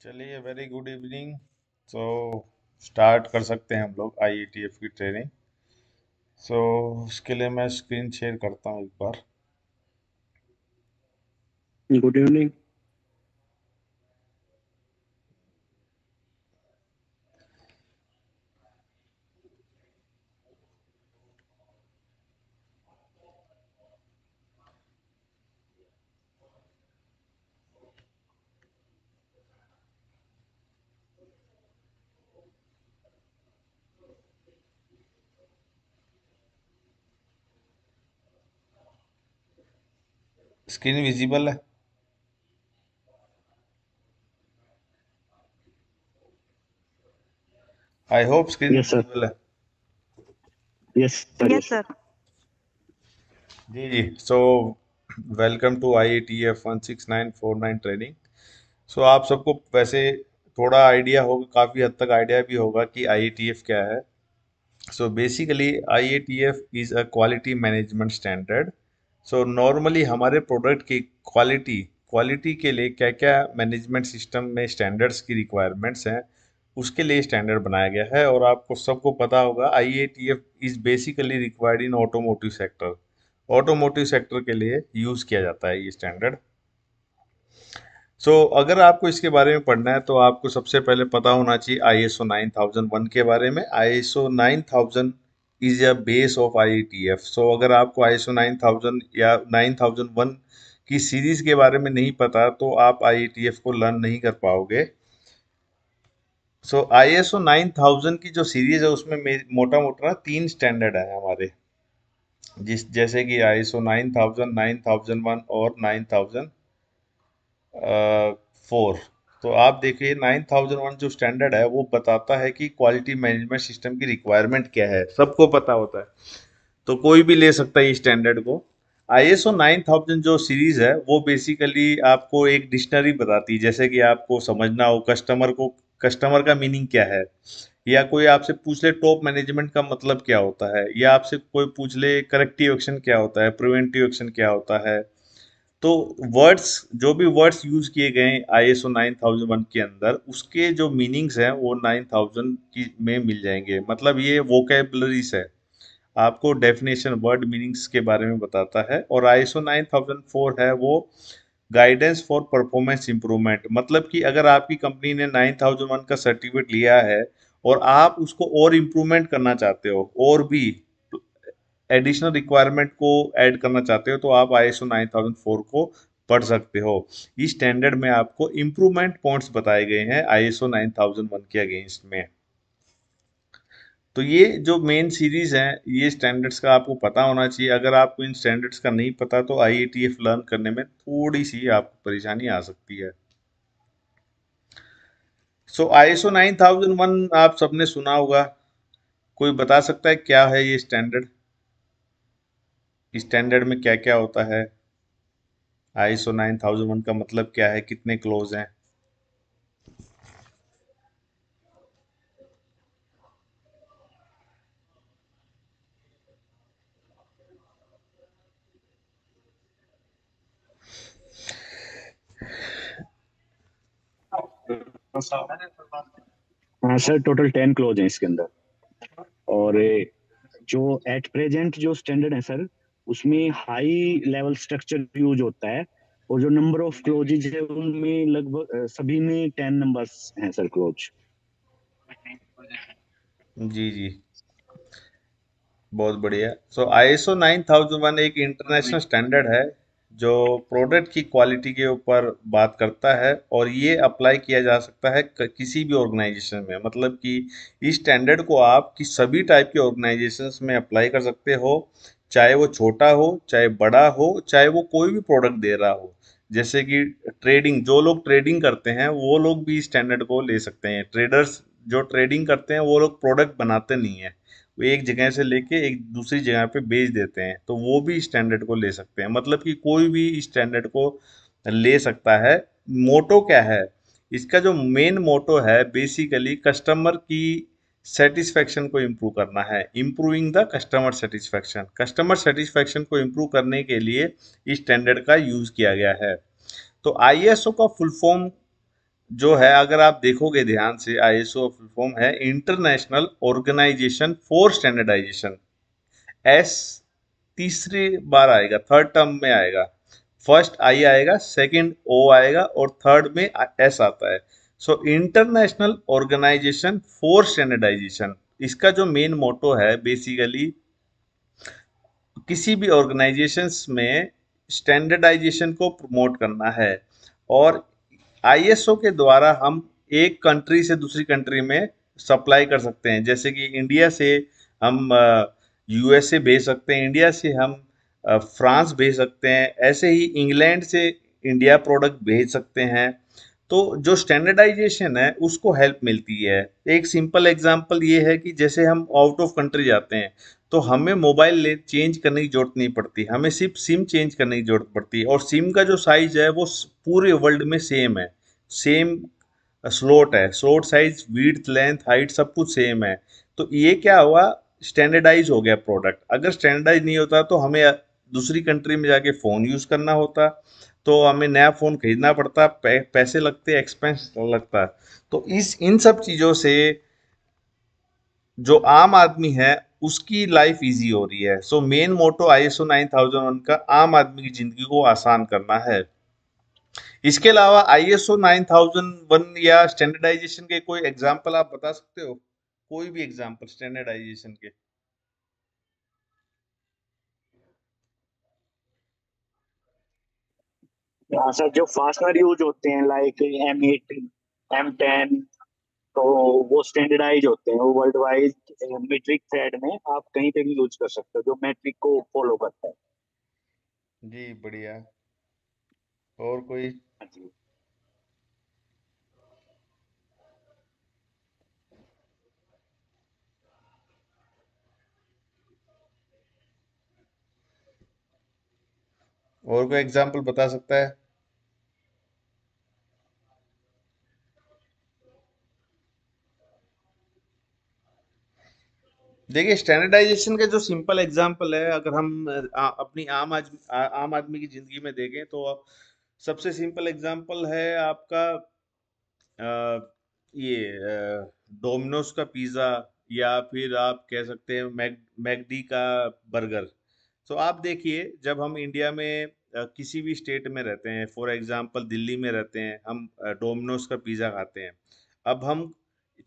चलिए, very good evening. So start कर सकते हैं हम लोग आईईटीएफ की ट्रेनिंग। सो उसके लिए मैं स्क्रीन शेयर करता हूँ एक बार। Good evening. स्क्रीन विजिबल है? I hope screen yes sir. Visible है। Yes sir. Yes yes. Sir. जी जी। So welcome to IETF 16949 training. So आप सबको वैसे थोड़ा आइडिया होगा, काफ़ी हद तक आइडिया भी होगा कि आईईटीएफ क्या है। So basically IATF is a quality management standard. So normally हमारे प्रोडक्ट की क्वालिटी क्वालिटी के लिए क्या क्या मैनेजमेंट सिस्टम में स्टैंडर्ड्स की रिक्वायरमेंट्स हैं, उसके लिए स्टैंडर्ड बनाया गया है। और आपको सबको पता होगा IATF is basically required in automotive sector. Automotive sector के लिए यूज़ किया जाता है ये स्टैंडर्ड। अगर आपको इसके बारे में पढ़ना है तो आपको सबसे पहले पता होना चाहिए ISO 9001 के बारे में। ISO 9000 is a base of IATF। अगर आपको ISO 9000 या 9001 की सीरीज के बारे में नहीं पता तो आप IATF को लर्न नहीं कर पाओगे। ISO 9000 की जो सीरीज है उसमें मोटा मोटा ना तीन स्टैंडर्ड है हमारे, जैसे कि ISO 9000, 9001 और 9004। तो आप देखिए 9001 जो स्टैंडर्ड है वो बताता है कि क्वालिटी मैनेजमेंट सिस्टम की रिक्वायरमेंट क्या है, सबको पता होता है, तो कोई भी ले सकता है इस स्टैंडर्ड को। ISO 9000 जो सीरीज है वो बेसिकली आपको एक डिक्शनरी बताती है, जैसे कि आपको समझना हो कस्टमर का मीनिंग क्या है, या कोई आपसे पूछ ले टॉप मैनेजमेंट का मतलब क्या होता है, या आपसे कोई पूछ ले करेक्टिव एक्शन क्या होता है, प्रिवेंटिव एक्शन क्या होता है। तो वर्ड्स, जो भी वर्ड्स यूज किए गए हैं ISO 9001 के अंदर, उसके जो मीनिंग्स हैं वो 9000 की में मिल जाएंगे। मतलब ये वोकेबलरीज है, आपको डेफिनेशन वर्ड मीनिंग्स के बारे में बताता है। और ISO 9004 है वो गाइडेंस फॉर परफॉर्मेंस इंप्रूवमेंट। मतलब कि अगर आपकी कंपनी ने 9001 का सर्टिफिकेट लिया है और आप उसको और इम्प्रूवमेंट करना चाहते हो, और भी एडिशनल रिक्वायरमेंट को ऐड करना चाहते हो, तो आप ISO 9004 को पढ़ सकते हो। इस स्टैंडर्ड में आपको इम्प्रूवमेंट पॉइंट्स बताए गए हैं ISO 9001 के अगेंस्ट में। तो ये जो मेन सीरीज है, ये स्टैंडर्ड्स का आपको पता होना चाहिए। अगर आपको इन स्टैंडर्ड्स का नहीं पता तो IATF लर्न करने में थोड़ी सी आपको परेशानी आ सकती है। ISO 9001 आप सबने सुना होगा। कोई बता सकता है क्या है ये स्टैंडर्ड? इस स्टैंडर्ड में क्या क्या होता है? ISO 9001 का मतलब क्या है, कितने क्लोज हैं? हाँ सर, टोटल 10 क्लोज हैं इसके अंदर। और जो एट प्रेजेंट जो स्टैंडर्ड है सर, उसमें हाई लेवल स्ट्रक्चर यूज होता है। और जो नंबर ऑफ क्लोजेज है उनमें लगभग सभी में 10 नंबर्स हैं सर क्लोज। जी जी, बहुत बढ़िया। ISO 9001 एक इंटरनेशनल स्टैंडर्ड है जो प्रोडक्ट की क्वालिटी के ऊपर बात करता है, और ये अप्लाई किया जा सकता है किसी भी ऑर्गेनाइजेशन में। मतलब कि इस स्टैंडर्ड को आप कि सभी टाइप के ऑर्गेनाइजेशंस में अप्लाई कर सकते हो, चाहे वो छोटा हो चाहे बड़ा हो, चाहे वो कोई भी प्रोडक्ट दे रहा हो। जैसे कि ट्रेडिंग, जो लोग ट्रेडिंग करते हैं वो लोग भी इस स्टैंडर्ड को ले सकते हैं। ट्रेडर्स जो ट्रेडिंग करते हैं वो लोग प्रोडक्ट बनाते नहीं है, वो एक जगह से लेके एक दूसरी जगह पे बेच देते हैं, तो वो भी स्टैंडर्ड को ले सकते हैं। मतलब कि कोई भी स्टैंडर्ड को ले सकता है। मोटो क्या है इसका? जो मेन मोटो है बेसिकली कस्टमर की सेटिस्फेक्शन को इम्प्रूव करना है, improving the customer satisfaction. Customer satisfaction को इम्प्रूव करने के लिए इस स्टैंडर्ड का यूज किया गया है। तो ISO का फुल फॉर्म जो है, अगर आप देखोगे ध्यान से, आईएसओ फुल फॉर्म है international organisation for standardisation. S तीसरी बार आएगा, थर्ड टर्म में आएगा। फर्स्ट आई आएगा, सेकंड ओ आएगा, और थर्ड में एस आता है। So international organisation for standardisation, इसका जो मेन मोटो है बेसिकली, किसी भी ऑर्गेनाइजेशंस में स्टैंडर्डाइजेशन को प्रमोट करना है। और आईएसओ के द्वारा हम एक कंट्री से दूसरी कंट्री में सप्लाई कर सकते हैं। जैसे कि इंडिया से हम यूएसए भेज सकते हैं, इंडिया से हम फ्रांस भेज सकते हैं, ऐसे ही इंग्लैंड से इंडिया प्रोडक्ट भेज सकते हैं। तो जो स्टैंडर्डाइजेशन है उसको हेल्प मिलती है। एक सिंपल एग्जांपल ये है कि जैसे हम आउट ऑफ कंट्री जाते हैं, तो हमें मोबाइल चेंज करने की जरूरत नहीं पड़ती, हमें सिर्फ सिम चेंज करने की जरूरत पड़ती है। और सिम का जो साइज है वो पूरे वर्ल्ड में सेम है, सेम स्लॉट है, slot size, width, length, height सब कुछ सेम है। तो ये क्या हुआ, स्टैंडर्डाइज हो गया प्रोडक्ट। अगर स्टैंडर्डाइज नहीं होता तो हमें दूसरी कंट्री में जाके फ़ोन यूज़ करना होता, तो हमें नया फ़ोन खरीदना पड़ता, पैसे लगते, एक्सपेंस लगता। तो इस इन सब चीज़ों से जो आम आदमी है उसकी लाइफ इजी हो रही है। सो मेन मोटो आईएसओ 9001 का आम आदमी की जिंदगी को आसान करना है। इसके अलावा आईएसओ 9001 या स्टैंडर्डाइजेशन के कोई एग्जांपल आप बता सकते हो? कोई भी एग्जांपल स्टैंडर्डाइजेशन के। हाँ सर, जो फास्टनर यूज होते हैं लाइक M8, M10, तो वो स्टैंडर्डाइज होते हैं, वो वर्ल्ड वाइड मीट्रिक थ्रेड में आप कहीं पे भी यूज कर सकते हो, जो मैट्रिक को फॉलो करता है। जी बढ़िया। और कोई? हाँ जी। और कोई एग्जांपल बता सकता है? देखिए, स्टैंडर्डाइजेशन के जो सिंपल एग्जांपल है, अगर हम अपनी आम आदमी की जिंदगी में देखें तो सबसे सिंपल एग्जांपल है आपका ये डोमिनोज का पिज़्ज़ा, या फिर आप कह सकते हैं मैकडी का बर्गर। तो आप देखिए, जब हम इंडिया में किसी भी स्टेट में रहते हैं, फॉर एग्जांपल दिल्ली में रहते हैं, हम डोमिनोज का पिज़्ज़ा खाते हैं। अब हम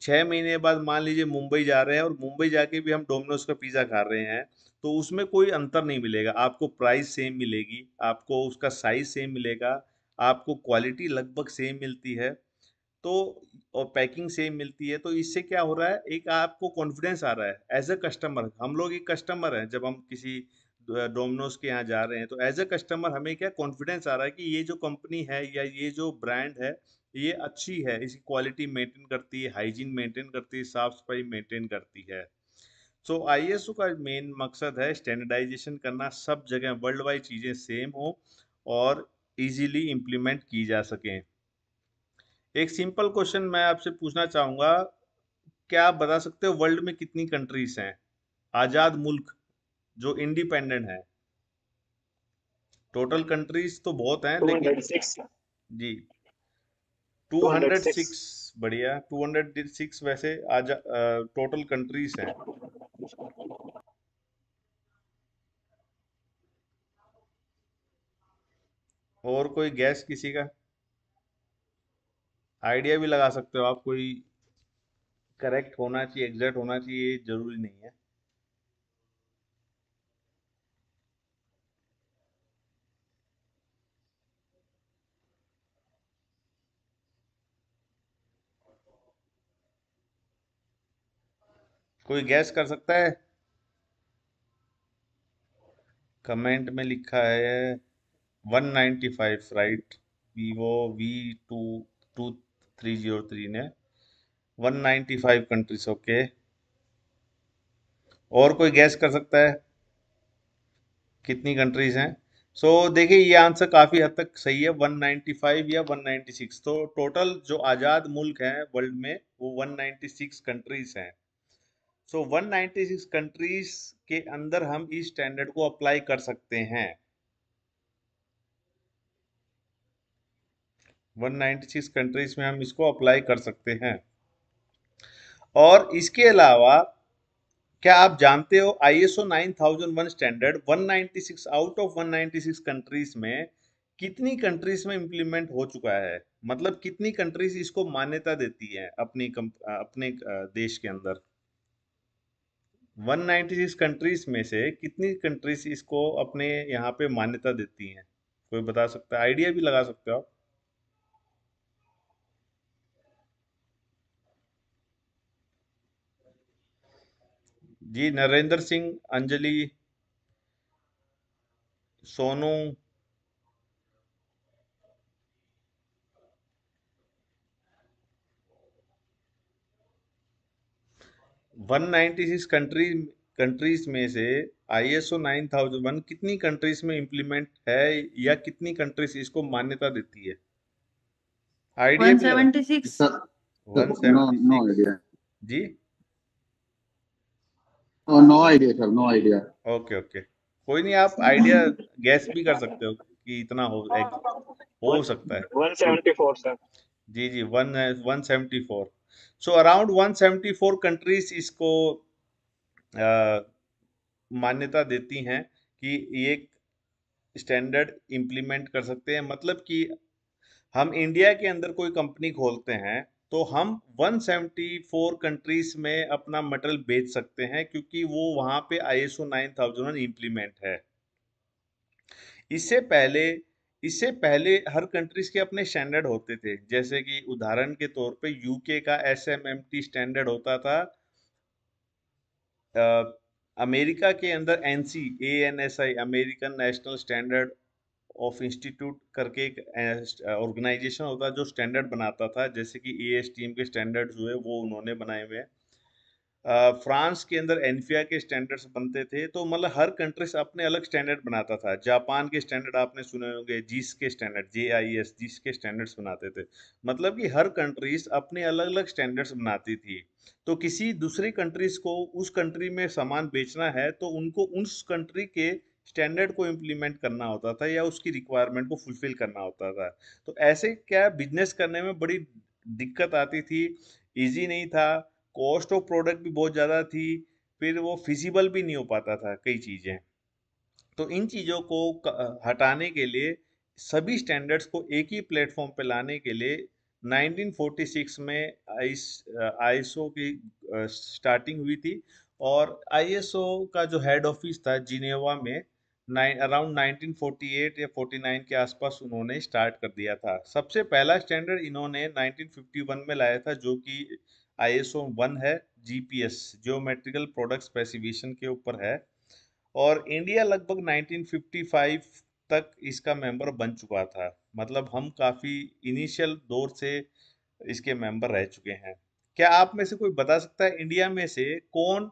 6 महीने बाद मान लीजिए मुंबई जा रहे हैं, और मुंबई जाके भी हम डोमिनोज का पिज़्ज़ा खा रहे हैं, तो उसमें कोई अंतर नहीं मिलेगा। आपको प्राइस सेम मिलेगी, आपको उसका साइज सेम मिलेगा, आपको क्वालिटी लगभग सेम मिलती है। तो और पैकिंग सेम मिलती है। तो इससे क्या हो रहा है, एक आपको कॉन्फिडेंस आ रहा है एज अ कस्टमर। हम लोग एक कस्टमर हैं, जब हम किसी डोमिनोज के यहाँ जा रहे हैं, तो एज अ कस्टमर हमें क्या कॉन्फिडेंस आ रहा है कि ये जो कंपनी है या ये जो ब्रांड है, ये अच्छी है, इसकी क्वालिटी मेंटेन करती है, हाइजीन मेंटेन करती है, साफ सफाई मेंटेन करती है। सो आईएसओ का मेन मकसद है स्टैंडर्डाइजेशन करना, सब जगह वर्ल्ड वाइड चीज़ें सेम हो और इजीली इम्प्लीमेंट की जा सकें। एक सिंपल क्वेश्चन मैं आपसे पूछना चाहूंगा, क्या आप बता सकते हो वर्ल्ड में कितनी कंट्रीज हैं, आजाद मुल्क जो इंडिपेंडेंट है? टोटल कंट्रीज तो बहुत हैं, टू लेकिन हंड्रेड सिक्स जी, टू हंड्रेड 206। सिक्स बढ़िया, 206 वैसे आजा टोटल कंट्रीज हैं। और कोई गैस किसी का? आइडिया भी लगा सकते हो आप, कोई करेक्ट होना चाहिए, एग्जैक्ट होना चाहिए, ये जरूरी नहीं है। कोई गैस कर सकता है? कमेंट में लिखा है 195, राइट? वीवो V2303 ने 195 कंट्रीज, ओके। और कोई गैस कर सकता है कितनी कंट्रीज हैं? सो देखिए, ये आंसर काफी हद तक सही है, 195 या 196। तो टोटल जो आजाद मुल्क हैं वर्ल्ड में, वो 196 कंट्रीज हैं। सो 196 कंट्रीज के अंदर हम इस स्टैंडर्ड को अप्लाई कर सकते हैं। 196 कंट्रीज में हम इसको अप्लाई कर सकते हैं। और इसके अलावा क्या आप जानते हो ISO 9001 standard 196 out of 196 countries में कितनी कंट्रीज में इम्प्लीमेंट हो चुका है? मतलब कितनी कंट्रीज इसको मान्यता देती है अपने देश के अंदर? 196 कंट्रीज में से कितनी कंट्रीज इसको अपने यहाँ पे मान्यता देती हैं? कोई बता सकता है? आइडिया भी लगा सकते हो आप। जी, नरेंद्र सिंह, अंजलि, सोनू। 196 कंट्रीज में से ISO 9001 कितनी कंट्रीज में इम्प्लीमेंट है, या कितनी कंट्रीज इसको मान्यता देती है? आइडिया भी लगा। 176। Sir, no no 176। आइडिया। जी। No idea sir, no idea. Okay okay, कोई नहीं, आप आइडिया गैस भी कर सकते हो कि इतना हो सकता है। 174 सर। जी जी, 174। सो अराउंड 174 कंट्रीज इसको अ, मान्यता देती हैं कि ये स्टैंडर्ड इम्प्लीमेंट कर सकते हैं। मतलब कि हम इंडिया के अंदर कोई कंपनी खोलते हैं तो हम 174 कंट्रीज में अपना मटेरियल बेच सकते हैं, क्योंकि वो वहां पे ISO 9001 इम्प्लीमेंट है। इससे पहले इससे पहले हर कंट्रीज के अपने स्टैंडर्ड होते थे, जैसे कि उदाहरण के तौर पे यूके का SMMT स्टैंडर्ड होता था। अमेरिका के अंदर NC ANSI American national standard of institute करके एक ऑर्गेनाइजेशन होता है जो स्टैंडर्ड बनाता था, जैसे कि ASTM के स्टैंडर्ड्स हुए वो उन्होंने बनाए हुए हैं। फ्रांस के अंदर एनफिया के स्टैंडर्ड्स बनते थे। तो मतलब हर कंट्रीज अपने अलग स्टैंडर्ड बनाता था। जापान के स्टैंडर्ड आपने सुने होंगे, जीस के स्टैंडर्ड, JIS, जीस के स्टैंडर्ड्स बनाते थे। मतलब कि हर कंट्रीज अपने अलग अलग स्टैंडर्ड्स बनाती थी। तो किसी दूसरी कंट्रीज को उस कंट्री में सामान बेचना है तो उनको उस कंट्री के स्टैंडर्ड को इम्प्लीमेंट करना होता था, या उसकी रिक्वायरमेंट को फुलफिल करना होता था। तो ऐसे क्या बिजनेस करने में बड़ी दिक्कत आती थी, इजी नहीं था, कॉस्ट ऑफ प्रोडक्ट भी बहुत ज़्यादा थी, फिर वो फिजिबल भी नहीं हो पाता था कई चीज़ें। तो इन चीज़ों को हटाने के लिए, सभी स्टैंडर्ड्स को एक ही प्लेटफॉर्म पे लाने के लिए 1946 में ISO की स्टार्टिंग हुई थी। और ISO का जो हेड ऑफिस था जिनेवा में, अराउंड 1948 या 49 के आसपास उन्होंने स्टार्ट कर दिया था। सबसे पहला स्टैंडर्ड इन्होंने 1951 में लाया था, जो कि ISO 1 है, GPS जियोमेट्रिकल प्रोडक्ट स्पेसिफिकेशन के ऊपर है। और इंडिया लगभग 1955 तक इसका मेंबर बन चुका था। मतलब हम काफी इनिशियल दौर से इसके मेंबर रह चुके हैं। क्या आप में से कोई बता सकता है इंडिया में से कौन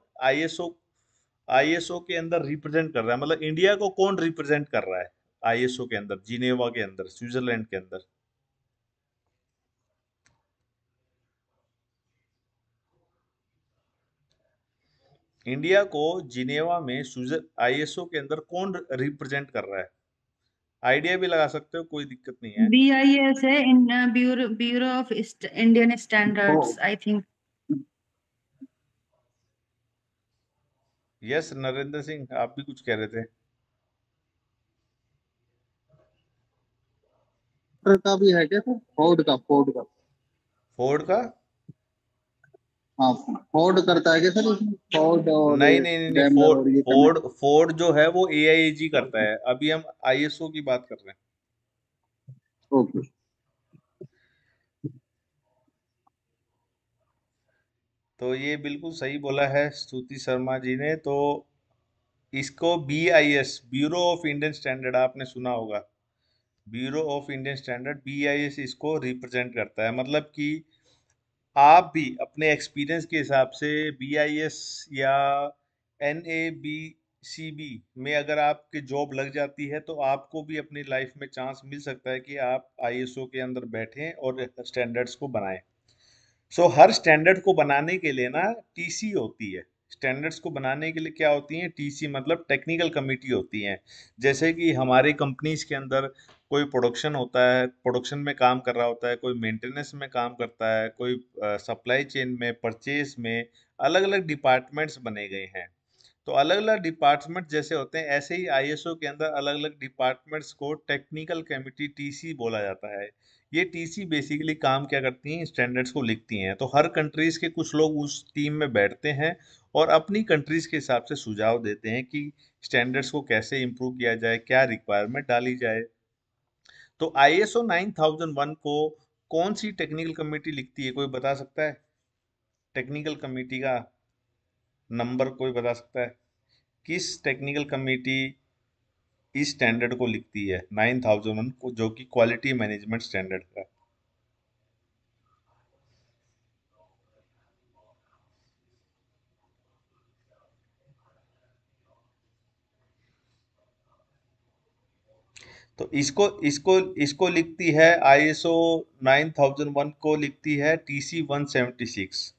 ISO के अंदर रिप्रेजेंट कर रहा है? मतलब इंडिया को कौन रिप्रेजेंट कर रहा है ISO के अंदर, जिनेवा के अंदर, स्विट्जरलैंड के अंदर? इंडिया को जिनेवा में ISO के अंदर कौन रिप्रेजेंट कर रहा है? आइडिया भी लगा सकते हो, कोई दिक्कत नहीं है। BIS है, in bureau of Indian standards, I think. Yes, Narendra Singh, आप भी कुछ कह रहे थे। का भी है क्या सर? फोर्ड का। फोर्ड का? हाँ, फोर्ड करता है क्या सर इसमें? फोर्ड और नहीं नहीं नहीं नहीं, डेमलर फोर्ड और ये फोर्ड फोर्ड जो है वो AIAG करता है। अभी हम ISO की बात कर रहे हैं। ओके। तो ये बिल्कुल सही बोला है स्तुति शर्मा जी ने। तो इसको BIS, bureau of Indian standard, आपने सुना होगा, bureau of Indian standard, BIS इसको रिप्रेजेंट करता है। मतलब कि आप भी अपने एक्सपीरियंस के हिसाब से BIS या NABCB में अगर आपकी जॉब लग जाती है तो आपको भी अपनी लाइफ में चांस मिल सकता है कि आप ISO के अंदर बैठें और स्टैंडर्ड्स को बनाएं। सो हर स्टैंडर्ड को बनाने के लिए ना TC होती है। स्टैंडर्ड्स को बनाने के लिए क्या होती है? TC मतलब टेक्निकल कमिटी होती है। जैसे कि हमारे कंपनीज के अंदर कोई प्रोडक्शन होता है, प्रोडक्शन में काम कर रहा होता है, कोई मेंटेनेंस में काम करता है, कोई सप्लाई चेन में, परचेज में, अलग अलग डिपार्टमेंट्स बने गए हैं। तो अलग अलग डिपार्टमेंट जैसे होते हैं, ऐसे ही आईएसओ के अंदर अलग अलग डिपार्टमेंट्स को टेक्निकल कमिटी टीसी बोला जाता है। ये टीसी बेसिकली काम क्या करती हैं, स्टैंडर्ड्स को लिखती हैं। तो हर कंट्रीज के कुछ लोग उस टीम में बैठते हैं और अपनी कंट्रीज के हिसाब से सुझाव देते हैं कि स्टैंडर्ड्स को कैसे इम्प्रूव किया जाए, क्या रिक्वायरमेंट डाली जाए। तो आईएसओ 9001 को कौन सी टेक्निकल कमेटी लिखती है, कोई बता सकता है? टेक्निकल कमेटी का नंबर कोई बता सकता है? किस टेक्निकल कमेटी इस स्टैंडर्ड को लिखती है 9001 को, जो कि क्वालिटी मैनेजमेंट स्टैंडर्ड का? तो इसको इसको इसको लिखती है आईएसओ 9001 को लिखती है टीसी 176।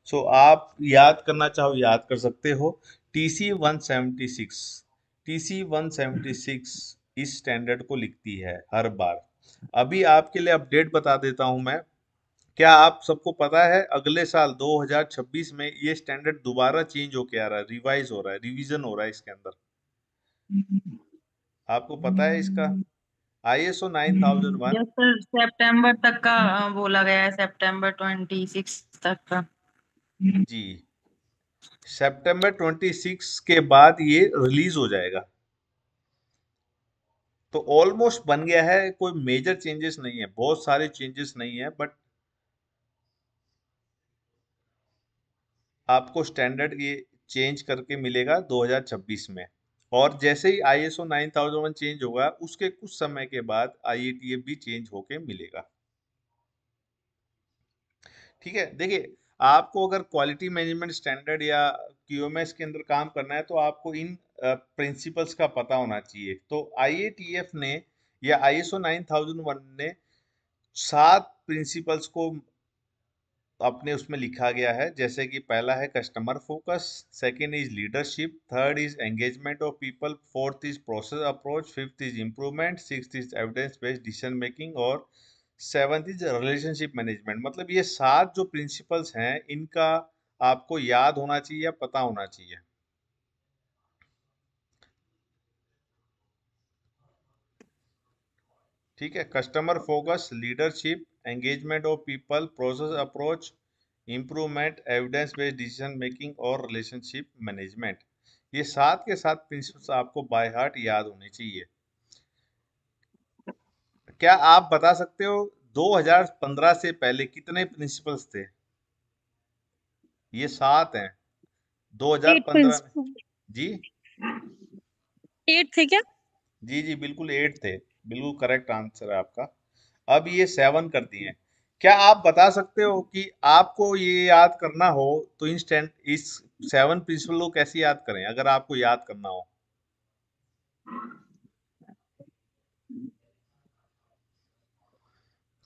सो आप याद करना चाहो याद कर सकते हो, टीसी 176। टीसी 176 इस स्टैंडर्ड को लिखती है हर बार। अभी आपके लिए अपडेट बता देता हूं मैं। क्या आप सबको पता है अगले साल 2026 में ये स्टैंडर्ड दोबारा चेंज होके आ रहा है, रिवाइज हो रहा है, रिवीजन हो रहा है इसके अंदर? आपको पता है इसका? आईएसओ 9001। यस सर, सितंबर तक का बोला गया है, सितंबर 26 तक का। जी, सितंबर 26 के बाद ये रिलीज हो जाएगा। तो ऑलमोस्ट बन गया है, कोई मेजर चेंजेस नहीं है, बहुत सारे चेंजेस नहीं है, बट आपको स्टैंडर्ड ये चेंज करके मिलेगा 2026 में। और जैसे ही आईएसओ 9001 चेंज होगा, उसके कुछ समय के बाद आईएटीएफ भी चेंज होके मिलेगा। ठीक है, देखिए, आपको अगर क्वालिटी मैनेजमेंट स्टैंडर्ड या क्यूएमएस के अंदर काम करना है, तो आपको इन प्रिंसिपल्स का पता होना चाहिए। तो आईएटीएफ ने या आईएसओ 9001 ने 7 प्रिंसिपल्स को अपने उसमें लिखा गया है। जैसे कि पहला है customer focus, second is leadership, third is engagement of people, fourth is process approach, fifth is improvement, sixth is evidence based decision making और सेवंथ इज रिलेशनशिप मैनेजमेंट। मतलब ये 7 जो प्रिंसिपल्स हैं, इनका आपको याद होना चाहिए या पता होना चाहिए। ठीक है, customer focus, leadership, engagement of people, process approach, improvement, evidence based decision making और रिलेशनशिप मैनेजमेंट। ये 7 के 7 प्रिंसिपल्स आपको बाय हार्ट याद होने चाहिए। क्या आप बता सकते हो 2015 से पहले कितने प्रिंसिपल्स थे? ये 7 हैं 8 2015 में। प्रिंसिपल, जी 8 थे क्या? जी जी, बिल्कुल 8 थे, बिल्कुल करेक्ट आंसर है आपका। अब ये 7 कर दिए हैं। क्या आप बता सकते हो कि आपको ये याद करना हो तो इंस्टेंट इस 7 प्रिंसिपल को कैसे याद करें, अगर आपको याद करना हो?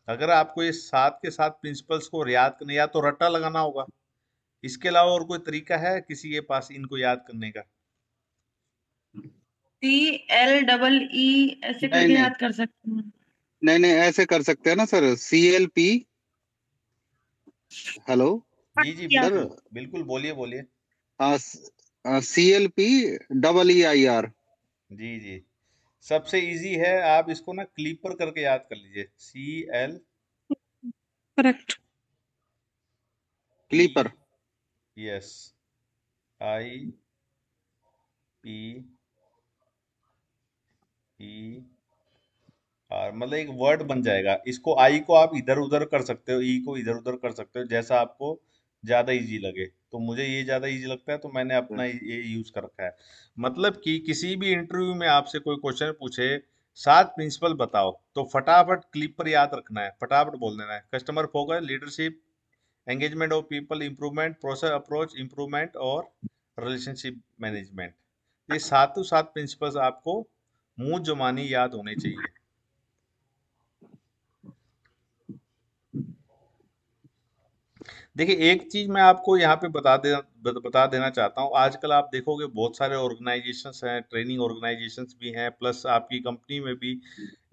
अगर आपको ये 7 के 7 प्रिंसिपल्स को याद करना, या तो रट्टा लगाना होगा, इसके अलावा और कोई तरीका है किसी के पास इनको याद करने का? CLEE ऐसे नहीं करके नहीं याद कर सकते हैं। नहीं नहीं, ऐसे कर सकते हैं ना सर, CLP। हेलो जी जी, या सर। बिल्कुल बिल्कुल, बोलिए बोलिए। CLP EEIR। जी जी, सबसे इजी है, आप इसको ना क्लीपर करके याद कर लीजिए। CLE। Correct. Clipper. Yes, IPER, मतलब एक वर्ड बन जाएगा। इसको आई को आप इधर उधर कर सकते हो, ई को इधर उधर कर सकते हो, जैसा आपको ज्यादा इजी लगे। तो मुझे ये ज्यादा इजी लगता है, तो मैंने अपना ये यूज कर रखा है। मतलब कि किसी भी इंटरव्यू में आपसे कोई क्वेश्चन पूछे 7 प्रिंसिपल बताओ, तो फटाफट क्लिप पर याद रखना है, फटाफट बोल देना है। Customer focus, leadership, engagement of people, improvement, process approach, improvement और रिलेशनशिप मैनेजमेंट। ये सातों 7 प्रिंसिपल्स आपको मुंह जुबानी याद होने चाहिए। देखिए एक चीज मैं आपको यहाँ पे बता देना चाहता हूँ। आजकल आप देखोगे बहुत सारे ऑर्गेनाइजेशंस हैं, ट्रेनिंग ऑर्गेनाइजेशंस भी हैं, प्लस आपकी कंपनी में भी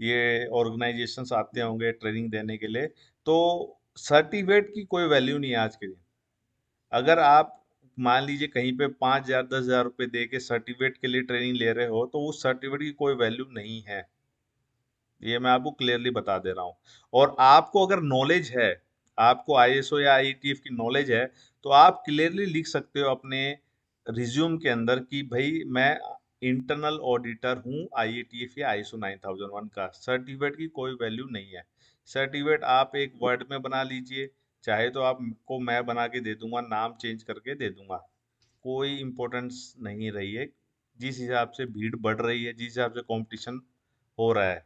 ये ऑर्गेनाइजेशंस आते होंगे ट्रेनिंग देने के लिए। तो सर्टिफिकेट की कोई वैल्यू नहीं है आज के दिन। अगर आप मान लीजिए कहीं पे 5,000 10,000 रुपए दे के सर्टिफिकेट के लिए ट्रेनिंग ले रहे हो, तो उस सर्टिफिकेट की कोई वैल्यू नहीं है। ये मैं आपको क्लियरली बता दे रहा हूँ। और आपको अगर नॉलेज है, आपको आईएसओ या आईईटीएफ की नॉलेज है, तो आप क्लियरली लिख सकते हो अपने रिज्यूम के अंदर कि भाई मैं इंटरनल ऑडिटर हूँ आईईटीएफ या आईएसओ 9001 का। सर्टिफिकेट की कोई वैल्यू नहीं है। सर्टिफिकेट आप एक वर्ड में बना लीजिए, चाहे तो आपको मैं बना के दे दूंगा, नाम चेंज करके दे दूंगा, कोई इम्पोर्टेंस नहीं रही है। जिस हिसाब से भीड़ बढ़ रही है, जिस हिसाब से कंपटीशन हो रहा है।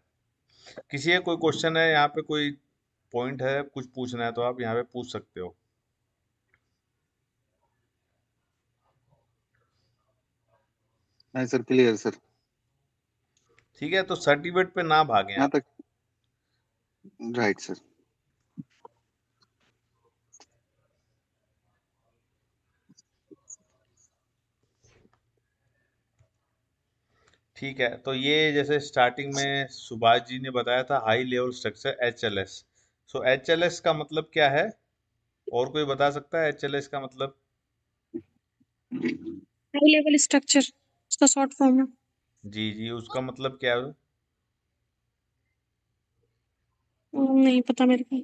किसी का कोई क्वेश्चन है यहाँ पे, कोई पॉइंट है, कुछ पूछना है तो आप यहाँ पे पूछ सकते हो। नहीं सर, क्लियर सर। ठीक है, तो सर्टिफिकेट पे ना भागें यहाँ आप। तक राइट सर। ठीक है, तो ये जैसे स्टार्टिंग में सुभाष जी ने बताया था हाई लेवल स्ट्रक्चर एचएलएस। सो एचएलएस का मतलब क्या है, और कोई बता सकता है एचएलएस का मतलब? हाई लेवल स्ट्रक्चर उसका शॉर्ट फॉर्म है। जी जी, उसका मतलब क्या है? नहीं पता मेरे को।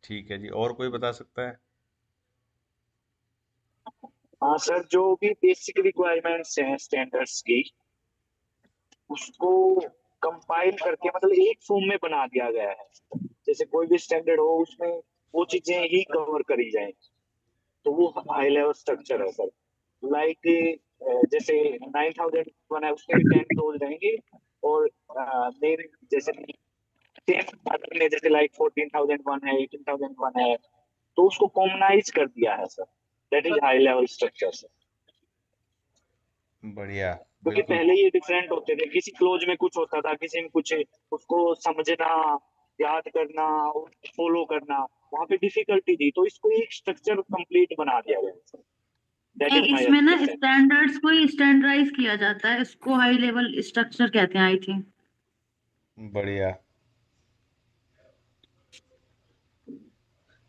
ठीक है जी, और कोई बता सकता है? हाँ सर, जो भी बेसिक रिक्वायरमेंट्स हैं स्टैंडर्ड्स की, उसको कंपाइल करके मतलब एक फॉर्म में बना दिया गया है। जैसे कोई भी स्टैंडर्ड हो उसमें वो चीजें ही कवर करी जाए, तो वो हाई लेवल स्ट्रक्चर है सर। लाइक जैसे 9001 है, उसमें भी 10 क्लोज रहेंगे। और मेन जैसे सेम अदर में जैसे लाइक 14,001 है, 18,001 है, तो उसको कॉमनाइज कर दिया है sir. That is high level structure sir. बढ़िया, क्योंकि बिल्कुल। पहले ये डिफरेंट होते थे, किसी क्लोज में कुछ होता था, किसी में कुछ, उसको समझना, याद करना और फॉलो करना, वहां पे डिफिकल्टी थी, तो इसको एक स्ट्रक्चर कंप्लीट बना दिया गया। दैट इज माय इसमें ना अंडरस्टैंडिंग। स्टैंडर्ड्स को ही स्टैंडर्डाइज किया जाता है, इसको हाई लेवल स्ट्रक्चर कहते हैं आई थिंक। बढ़िया।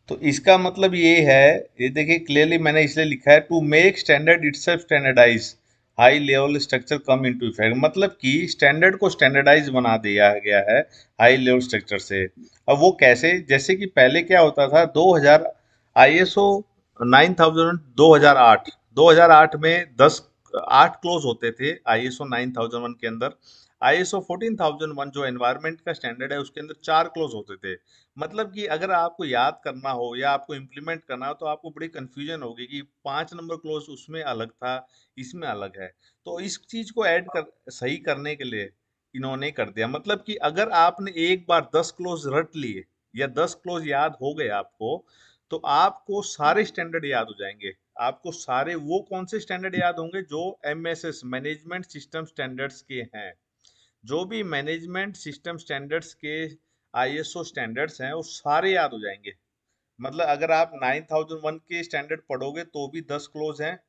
तो इसका मतलब ये है, ये देखिए क्लियरली मैंने इसलिए लिखा है to make standard itself standardise high level structure come into effect. मतलब कि स्टैंडर्ड को स्टैंडर्डाइज बना दिया गया है हाई लेवल स्ट्रक्चर से। अब वो कैसे, जैसे कि पहले क्या होता था, 2000 आईएसओ 9000 2008 2008 में 8 क्लोज होते थे आईएसओ 9001 के अंदर। आईएसओ 14001 जो एनवायरनमेंट का स्टैंडर्ड है उसके अंदर 4 क्लोज होते थे। मतलब कि अगर आपको याद करना हो या आपको इम्प्लीमेंट करना हो तो आपको बड़ी कंफ्यूजन होगी कि 5 नंबर क्लोज उसमें अलग था, इसमें अलग है। तो इस चीज को ऐड कर सही करने के लिए इन्होंने कर दिया। मतलब कि अगर आपने एक बार 10 क्लोज रट लिए या 10 क्लोज याद हो गए आपको, तो आपको सारे स्टैंडर्ड याद हो जाएंगे। आपको सारे वो कौन से स्टैंडर्ड याद होंगे जो एमएसएस मैनेजमेंट सिस्टम स्टैंडर्ड्स के हैं। जो भी मैनेजमेंट सिस्टम स्टैंडर्ड्स के आईएसओ स्टैंडर्ड्स हैं वो सारे याद हो जाएंगे। मतलब अगर आप 9001 के स्टैंडर्ड पढ़ोगे तो भी 10 क्लोज हैं,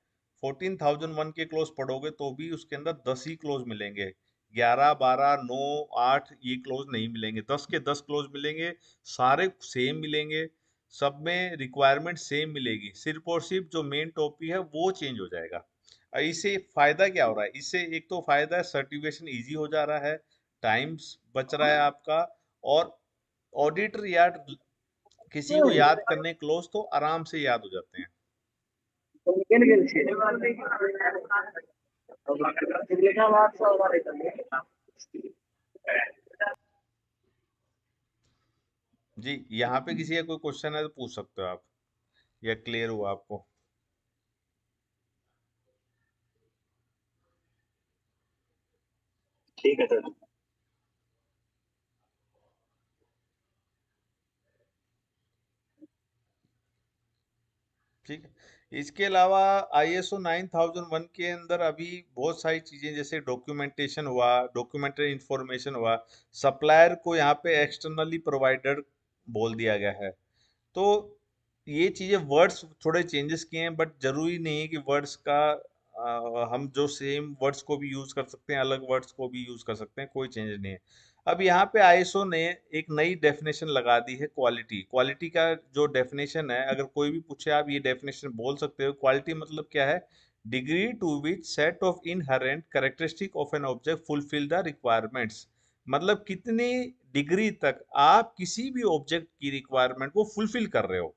14001 के क्लोज पढ़ोगे तो भी उसके अंदर 10 ही क्लोज मिलेंगे। 11 12 9 8 ये क्लोज नहीं मिलेंगे, 10 के 10 क्लोज मिलेंगे। सारे सेम मिलेंगे, सब में रिक्वायरमेंट सेम मिलेगी, सिर्फ और सिर्फ जो मेन टॉपिक है वो चेंज हो जाएगा। इससे फायदा क्या हो रहा है? इससे एक तो फायदा है सर्टिफिकेशन इजी हो जा रहा है, टाइम्स बच रहा है आपका, और ऑडिटर या किसी को याद करने क्लोज तो आराम से याद हो जाते हैं। जी, यहाँ पे किसी का कोई क्वेश्चन है तो पूछ सकते हो आप, या क्लियर हुआ आपको? ठीक है सर। ठीक है, इसके अलावा आईएसओ 9001 के अंदर अभी बहुत सारी चीजें, जैसे डॉक्यूमेंटेशन हुआ, डॉक्यूमेंट्री इंफॉर्मेशन हुआ, सप्लायर को यहाँ पे एक्सटर्नली प्रोवाइडर बोल दिया गया है। तो ये चीजें वर्ड्स थोड़े चेंजेस किए हैं, बट जरूरी नहीं है कि वर्ड्स का हम जो सेम वर्ड्स को भी यूज कर सकते हैं, अलग वर्ड्स को भी यूज कर सकते हैं, कोई चेंज नहीं है। अब यहाँ पे आईएसओ ने एक नई डेफिनेशन लगा दी है, क्वालिटी। क्वालिटी का जो डेफिनेशन है, अगर कोई भी पूछे आप ये डेफिनेशन बोल सकते हो। क्वालिटी मतलब क्या है? Degree to which set of inherent characteristic of an object fulfil the requirements. मतलब कितनी डिग्री तक आप किसी भी ऑब्जेक्ट की रिक्वायरमेंट को फुलफिल कर रहे हो।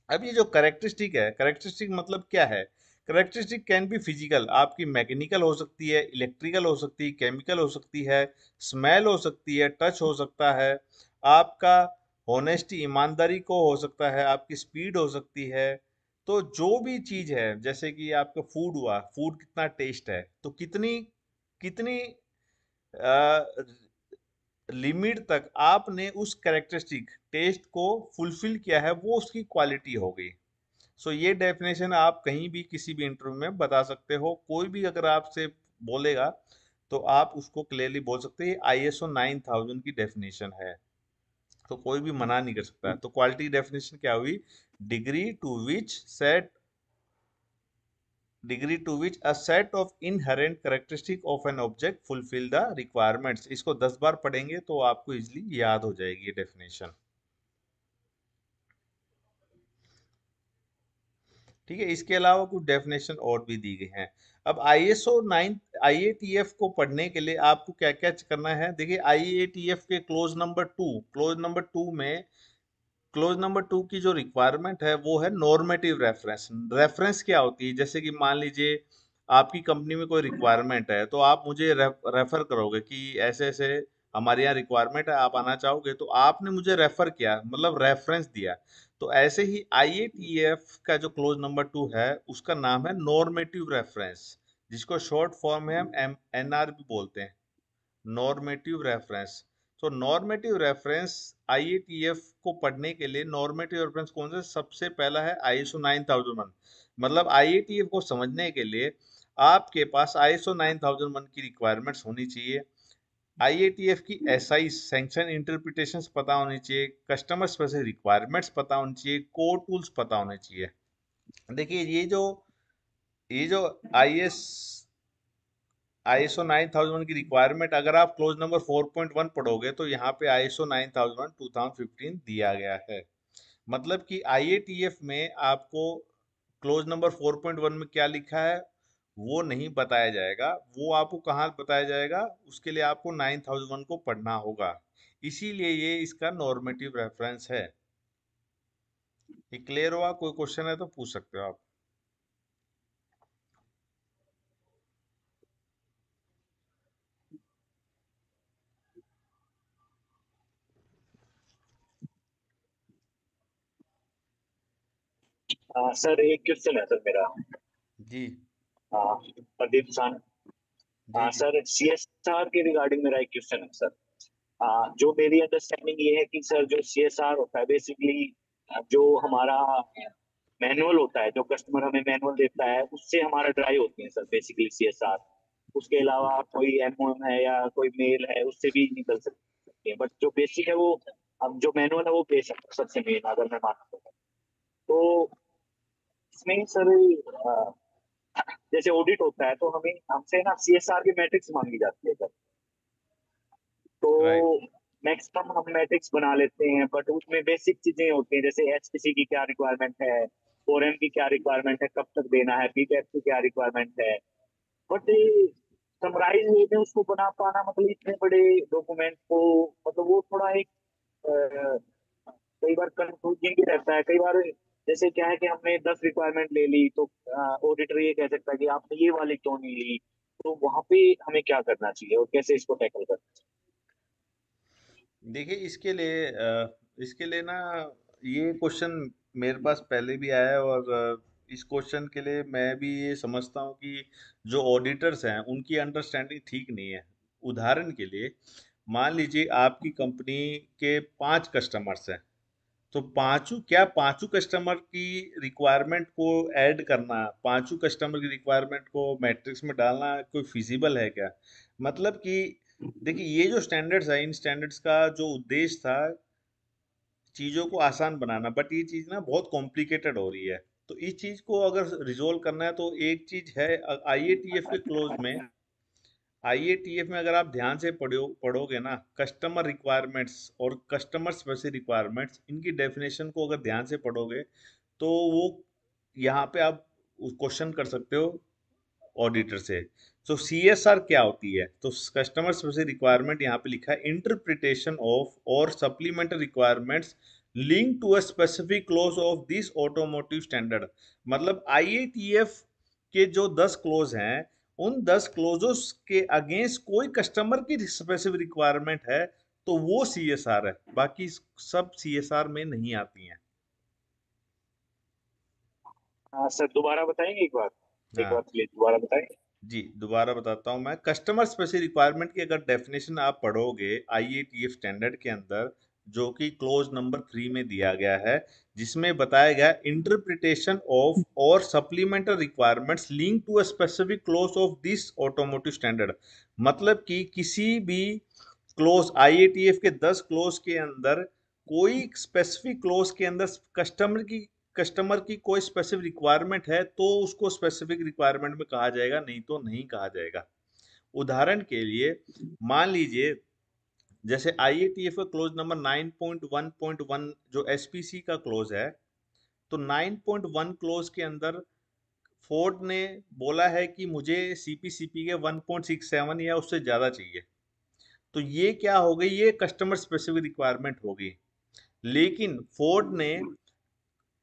अब ये जो करेक्टरिस्टिक है, करेक्टरिस्टिक मतलब क्या है? करेक्टरिस्टिक कैन बी फिजिकल, आपकी मैकेनिकल हो सकती है, इलेक्ट्रिकल हो सकती है, केमिकल हो सकती है, स्मेल हो सकती है, टच हो सकता है, आपका होनेस्टी ईमानदारी को हो सकता है, आपकी स्पीड हो सकती है। तो जो भी चीज है, जैसे कि आपका फूड हुआ, फूड कितना टेस्ट है, तो कितनी कितनी लिमिट तक आपने उस कैरेक्टरिस्टिक टेस्ट को फुलफिल किया है, वो उसकी क्वालिटी हो गई। सो ये डेफिनेशन आप कहीं भी किसी भी इंटरव्यू में बता सकते हो। कोई भी अगर आपसे बोलेगा तो आप उसको क्लियरली बोल सकते हैं, आईएसओ 9000 की डेफिनेशन है, तो कोई भी मना नहीं कर सकता। तो क्वालिटी डेफिनेशन क्या हुई? Degree to which set degree to which a set of inherent characteristic of an object fulfil the requirements. इसको 10 बार पढ़ेंगे तो आपको इजिली याद हो जाएगी ये डेफिनेशन। ठीक है, इसके अलावा कुछ डेफिनेशन और भी दी गई हैं। अब आईएसओ 9 आईएटीएफ को पढ़ने के लिए आपको क्या क्या करना है? देखिए, आईएटीएफ के क्लोज नंबर 2 में, क्लोज नंबर 2 की जो रिक्वायरमेंट है वो है नॉर्मेटिव रेफरेंस। रेफरेंस क्या होती है? जैसे कि मान लीजिए आपकी कंपनी में कोई रिक्वायरमेंट है, तो आप मुझे रेफर करोगे कि ऐसे ऐसे हमारे यहाँ रिक्वायरमेंट है, आप आना चाहोगे, तो आपने मुझे रेफर किया, मतलब रेफरेंस दिया। तो ऐसे ही आईएटीएफ का जो क्लोज नंबर 2 है, उसका नाम है नॉर्मेटिव रेफरेंस, जिसको शॉर्ट फॉर्म में हम एनआर भी बोलते हैं, नॉर्मेटिव रेफरेंस। तो नॉर्मेटिव रेफरेंस आईएटीएफ को पढ़ने के लिए नॉर्मेटिव रेफरेंस कौन सा? सबसे पहला है आईएसओ 9001। मतलब आईएटीएफ को समझने के लिए आपके पास आईएसओ 9001 की रिक्वायरमेंट्स होनी चाहिए, आईएटीएफ की एसआई सैंक्शन इंटरप्रिटेशंस पता होनी चाहिए, कस्टमर स्पेसिफिक रिक्वायरमेंट्स पता होनी चाहिए, कोर टूल्स पता होने चाहिए। देखिए, ये जो आईएस आईएसओ 9001 की रिक्वायरमेंट, अगर आप क्लोज नंबर 4.1 पढ़ोगे तो यहाँ पे आईएसओ 9001 2015 दिया गया है। मतलब कि आईएटीएफ में आपको क्लोज नंबर 4.1 में क्या लिखा है वो नहीं बताया जाएगा, वो आपको कहाँ बताया जाएगा? उसके लिए आपको 9001 को पढ़ना होगा। इसीलिए ये इसका नॉर्मेटिव रेफरेंस है। ये क्लियर हुआ? कोई क्वेश्चन है तो पूछ सकते हो आप। सर एक क्वेश्चन है सर मेरा। जी प्रदीप सान। जी जी। सर सीएसआर के रिगार्डिंग मेरा एक क्वेश्चन है सर। जो मेरी अंडरस्टैंडिंग ये है कि सर जो सीएसआर होता है बेसिकली जो हमारा मैनुअल होता है, जो कस्टमर हमें मैनुअल देता है उससे हमारा ड्राइव होती है सर बेसिकली सीएसआर। उसके अलावा कोई एमओएम है या कोई मेल है उससे भी निकल सकती है, बट जो बेसिक है वो अब जो मैनुअल है वो बेसिक सबसे मेन अगर मैं मानता हूँ। तो इसमें सर जैसे ऑडिट होता है तो हमें हमसे ना सीएसआर की मैट्रिक्स मांगी जाती है सर। तो राइट। मैक्सिमम हम मैट्रिक्स बना लेते हैं, बट उसमें बेसिक चीजें होती हैं जैसे एचपीसी की क्या रिक्वायरमेंट है, फोरएम की क्या रिक्वायरमेंट है, कब तक देना है, पीपैप की क्या रिक्वायरमेंट है। बट समराइज वे में उसको बना पाना मतलब इतने बड़े डॉक्यूमेंट को मतलब वो थोड़ा एक कई बार कंफ्यूजिंग भी रहता है कई बार। जैसे क्या है कि हमने 10 रिक्वायरमेंट ले ली तो ऑडिटर ये कह सकता है कि आपने ये वाली क्यों नहीं ली। तो वहां पे हमें क्या करना चाहिए और कैसे इसको टैकल करना चाहिए? देखिए, इसके लिए ना, ये क्वेश्चन मेरे पास पहले भी आया है, और इस क्वेश्चन के लिए मैं भी ये समझता हूँ कि जो ऑडिटर्स हैं उनकी अंडरस्टैंडिंग ठीक नहीं है। उदाहरण के लिए, मान लीजिए आपकी कंपनी के 5 कस्टमर्स हैं, तो पांचों कस्टमर की रिक्वायरमेंट को ऐड करना, पांचों कस्टमर की रिक्वायरमेंट को मैट्रिक्स में डालना कोई फिजिबल है क्या? मतलब कि देखिए, ये जो स्टैंडर्ड्स है, इन स्टैंडर्ड्स का जो उद्देश्य था चीज़ों को आसान बनाना, बट ये चीज़ ना बहुत कॉम्प्लिकेटेड हो रही है। तो इस चीज़ को अगर रिजोल्व करना है तो एक चीज़ है, आईएटीएफ के क्लोज में, आईएटीएफ में अगर आप ध्यान से पढ़ोगे ना, कस्टमर रिक्वायरमेंट्स और कस्टमर स्पेसिफिक रिक्वायरमेंट्स, इनकी डेफिनेशन को अगर ध्यान से पढ़ोगे तो वो यहाँ पे आप क्वेश्चन कर सकते हो ऑडिटर से। तो सीएसआर क्या होती है? तो कस्टमर स्पेसिफिक रिक्वायरमेंट यहाँ पे लिखा है, interpretation of or supplementary requirements link to a specific clause of this automotive standard. मतलब आईएटीएफ के जो 10 क्लोज हैं, उन 10 क्लोजोस के अगेंस्ट कोई कस्टमर की स्पेसिफिक रिक्वायरमेंट है तो वो सीएसआर है, बाकी सब सीएसआर में नहीं आती हैं। हाँ सर, दोबारा बताएंगे एक बार हाँ प्लीज दोबारा बताएंगे। जी, दोबारा बताता हूँ मैं। कस्टमर स्पेसिफिक रिक्वायरमेंट की अगर डेफिनेशन आप पढ़ोगे आईएटीएफ स्टैंडर्ड के अंदर, जो कि क्लोज नंबर 3 में दिया गया है, जिसमें बताया गया interpretation of or supplementary requirements link to a specific clause of this automotive standard. मतलब कि किसी भी क्लोज, आईएटीएफ के 10 क्लोज के अंदर कोई स्पेसिफिक क्लोज के अंदर कस्टमर की कोई स्पेसिफिक रिक्वायरमेंट है तो उसको स्पेसिफिक रिक्वायरमेंट में कहा जाएगा, नहीं तो नहीं कहा जाएगा। उदाहरण के लिए मान लीजिए, जैसे आईएटीएफ का क्लोज नंबर 9.1.1 जो एसपीसी का क्लोज है, तो 9.1 क्लोज के अंदर फोर्ड ने बोला है कि मुझे सीपीसीपी के 1.67 या उससे ज्यादा चाहिए। तो ये क्या हो गई? ये कस्टमर स्पेसिफिक रिक्वायरमेंट हो गई। लेकिन फोर्ड ने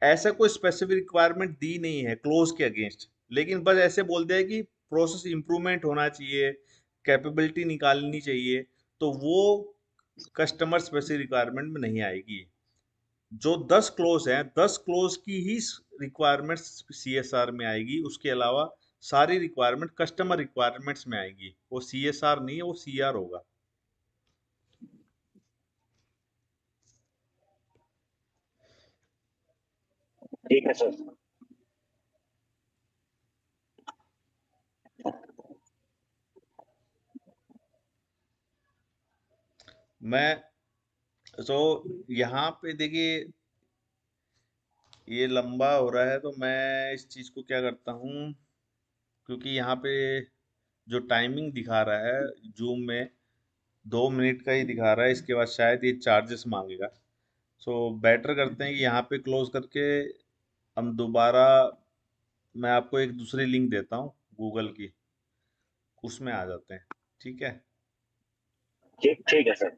ऐसा कोई स्पेसिफिक रिक्वायरमेंट दी नहीं है क्लोज के अगेंस्ट, लेकिन बस ऐसे बोल दिया है कि प्रोसेस इंप्रूवमेंट होना चाहिए, कैपेबिलिटी निकालनी चाहिए, तो वो कस्टमर स्पेसिफिक रिक्वायरमेंट में नहीं आएगी। जो 10 क्लोज हैं, 10 क्लोज की ही रिक्वायरमेंट्स सीएसआर में आएगी, उसके अलावा सारी रिक्वायरमेंट कस्टमर रिक्वायरमेंट्स में आएगी। वो सीएसआर नहीं है, वो सीआर होगा। ठीक है सर। मैं तो यहाँ पे देखिए, ये लंबा हो रहा है तो मैं इस चीज़ को क्या करता हूँ, क्योंकि यहाँ पे जो टाइमिंग दिखा रहा है जूम में 2 मिनट का ही दिखा रहा है, इसके बाद शायद ये चार्जेस मांगेगा। सो बेटर करते हैं कि यहाँ पे क्लोज करके हम दोबारा, मैं आपको एक दूसरी लिंक देता हूँ गूगल की, उसमें आ जाते हैं। ठीक है? ठीक ठीक है सर।